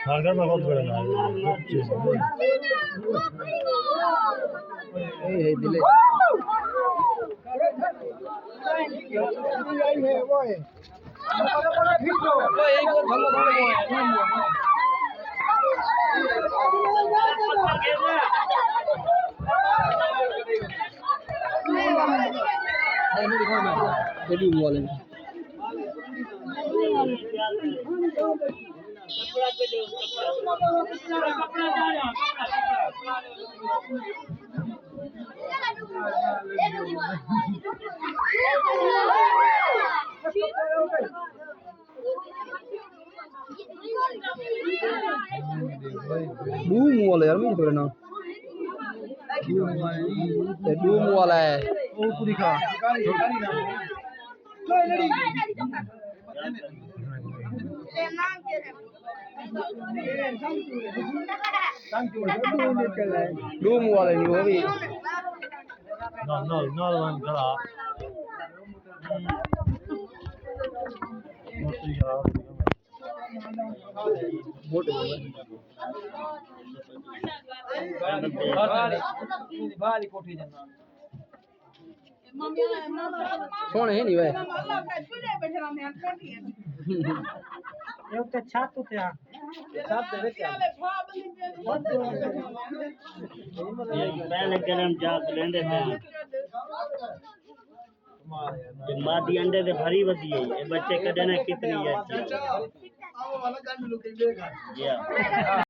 harga में बहुत बड़ा ना है दिले Doom वाला यार मुझे ना Doom वाला है वो पूरी खा Doom वाला नहीं वो भी no one करा सोने नहीं भाई ये तो छत पे आ छत पे क्या पहले गरम जात लेंदे थे मादी अंडे ते भरी वधी है बच्चे कदे ना कितनी है